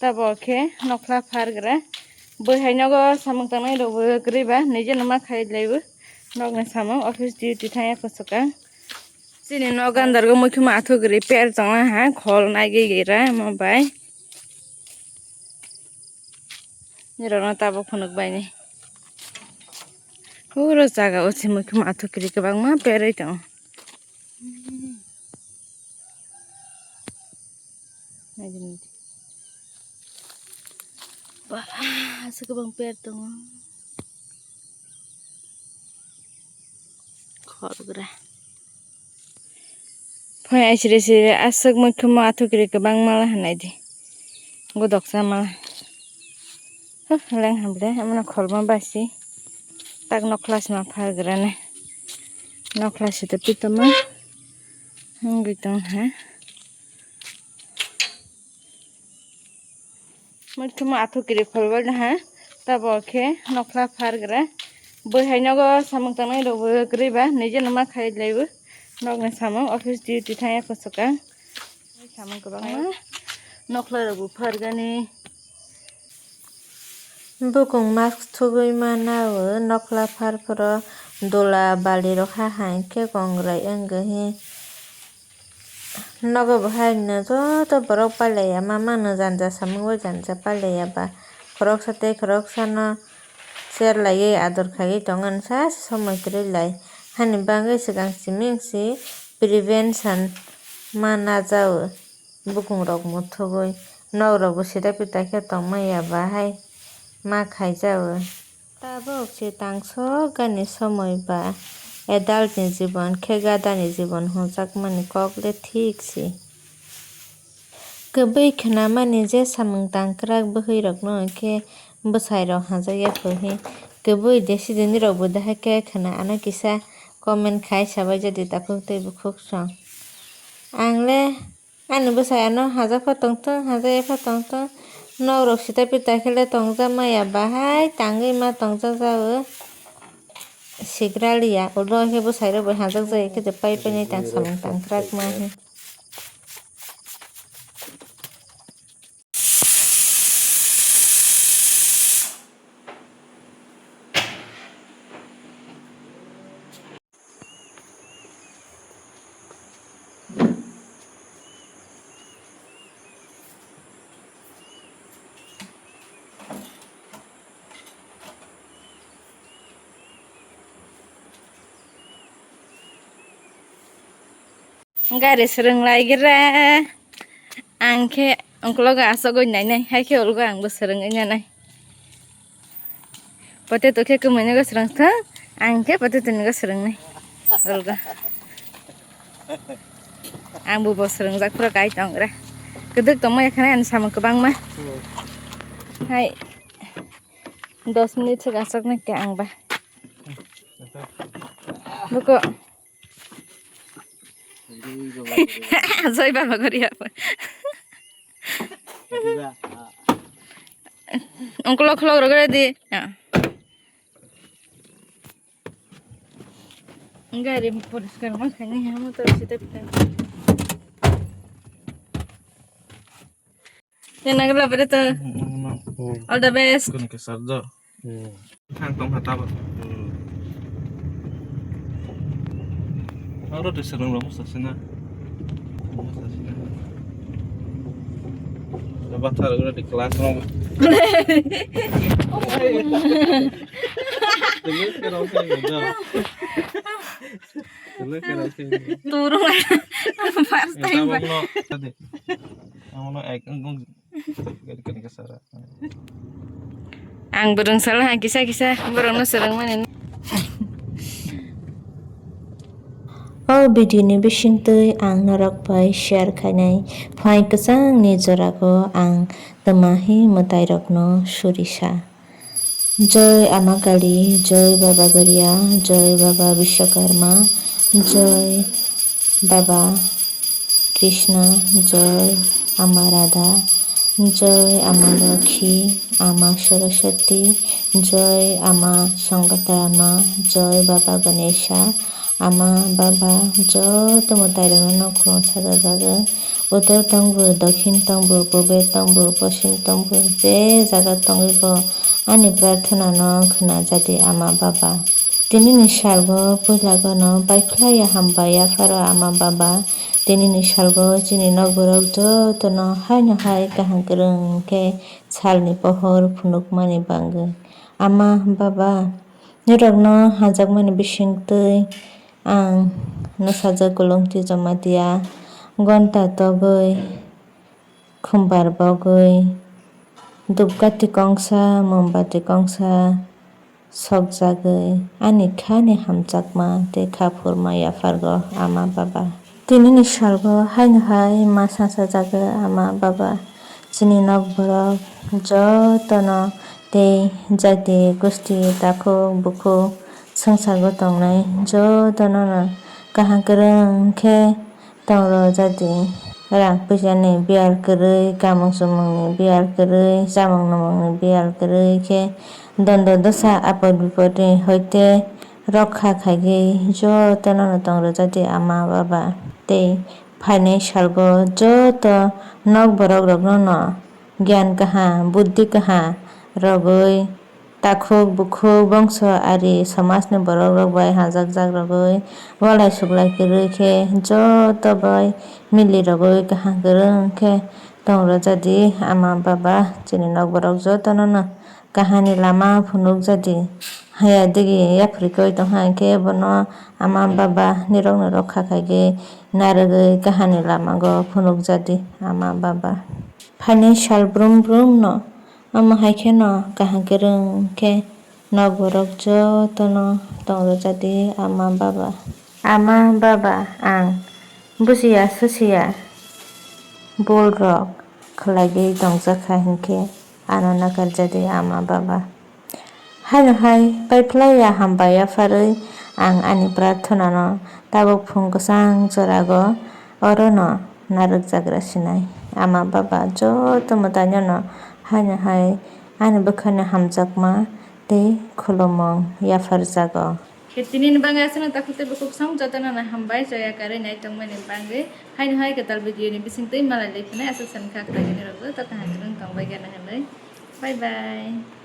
Tabokhe nokla fargra bohainago samung tangnai robo griba nije nama khailaibu nogni samung office duty thaya kosoka chini nogandargo mukhuma athugri per changna ha khol nagi gira mobai nirona tabo phunuk baini puro jaga ochi mukhuma athugri kwbangma perai tong Wah, sekebang per tong. Khol gra. Phai aisire asuk mukhuma athukri kwbang mala hanai di. Godok sama. Leng hambre amna kholma basi. Tak noklas ma phargra ne. Noklas te pitama. Ngitong ha. Mukhuma athukri kholba ha. Tabokhe nokla phargra bohainago samung tangnai robo griba nije nama khailaibu nogni samung office duty thaya kosoka samung kwbangma nokla robo phargani Bukung mask thugui manawo nokla pharpro dola bali rok hahain khe kongrai wnggohi nogo bahai no joto borok palaya mano janja samung bai janja palaya ba khorok satei khorok sano chair laiye ador khaiye tongo saasi somoi kwrwi lai hani bagwi swkang simingsi prevention mana jawo bukung rok mu thugui nog rok bo sida pita khe tongmaya bahai ma khaijawo tabuk si tangso gani somoi ba adult ni jibon khe gada ni jibon hungjakmani kokle thik si kwbui khnamani je samung tangkrak bwhui rok no khe bwsai rok hajagya phuhi kwbui desidini rok bo dahai khe khana ano kisa comment khai sabai jadi takuk tei bukhuk song angle ani bwsai ano hajakpa tongtung hajakpa tongtung nog rok sita pita khele tongjakmaya bahai tangui ma tongjakjawo sigraliya ulo khe bwsai rok bai hajakjagui khe pai nai tang samung tangkrak ma hi gari srwnglai gira angkhe ongkologo asogoi nainai haikhe ulgo angbo srwngoi nanai potato khe kwmui go srwngthang angkhe potato ni go srwngnai ulgo angbo bo srwngjak pura kai tongra kduk tongmaya khana ani samung kwbangma hai 10 minute se asoknai ke angba buko Joy Baba kori apa? Ongkolok rogre di. Enggak ada poriskar makanya kamu terus kita pita. Yang nagla pada tu. All the best. Kena kesar dah. Hantong hataba. Aro diserang lo mustasina. Dapat taruh di kelas lo. Terus kerana saya Turun lah. First time. Kamu no ek enggong. Kena kesar. Ang burung salah kisah burung no serang mana. O video ni bisingtui ang narokpai share khainai phai kwchang ni jorako ang tamahi mutai rokno surisa Joy Ama Kali, Joy Baba Goriya, Joy Baba Vishwakarma, Joy Baba Krishna, Joy Ama Radha, Joy Ama Lakhi, Ama Saraswati, Joy Ama Sangatarama, Joy Baba Ganesha, Ama Baba, Joy Tumutai Rangano Khulung Sajajaga, utor tongbo dokhin tongbo pube tongbo poschim tongbo je jaga tongibo ani prarthana no khna jadi ama baba tini ni salgo puilago no baiflaya hambaya faro ama baba tini ni salgo chini nok borok joto no haino hai kaham krung ke salni pohor phunukmani bangi ama baba nirok no hajakmani bisingtui ang nosajak kolongti jomatia gonta togoi khumbar bogoi dupkati kongsa mombati kongsa sokjagoi ani khani hamjakma tei khapurma yafargo ama baba tini ni salgo haino hai ma sasajago ama baba chini nok borok jotono tei jati gosti dakhuk bukhuk songsago tongnai jotono no kaham krung khe tongro jadi rang puisa ni bial kwrui kamung chumung ni bial kwrui chamung numung ni bial kwrui khe dondo dosa apod bipod ni hoite rokha khaigui jotono no tongro jadi ama baba tei phainai salgo joto nok borok rokno no gyan kaham buddhi kaham rogui takhuk bukhuk bongso ari somaj ni borok rok bai hajakjak rogui walai suklai kwrui khe joto bai mili rogui kaham kwrung khe tongro jadi ama baba chini nok borok jotono no kahani lama phunuk jadi haya digi yaprikoi tongha khe bono ama baba nirok ni rokha khaigui narwgui kahani lama go phunuk jadi ama baba phainai sal brum brum no amo haikhe no kaham kwrung khe nok borok jotono tongro jadi ama baba ang bujiya susiya bol rok khlaigui tongjaka hinkhe ano nakar jadi ama baba haino hai paiflaya hambaya farui ang ani prarthana no tabuk phung kwchang jorago oro no narwkjagra sinai ama baba joto mwtai no haino hai ani bwkhani hamjakma tei khulumung yafarjago tini ni bangai asano takhute bukhuk sam jotono no hambai joya karui naitongmani bangui haino hai katal video ni bisingtui malai lephunai asok sankha khlaigui rok joto kaham krung tongbai gana hinui bye bye.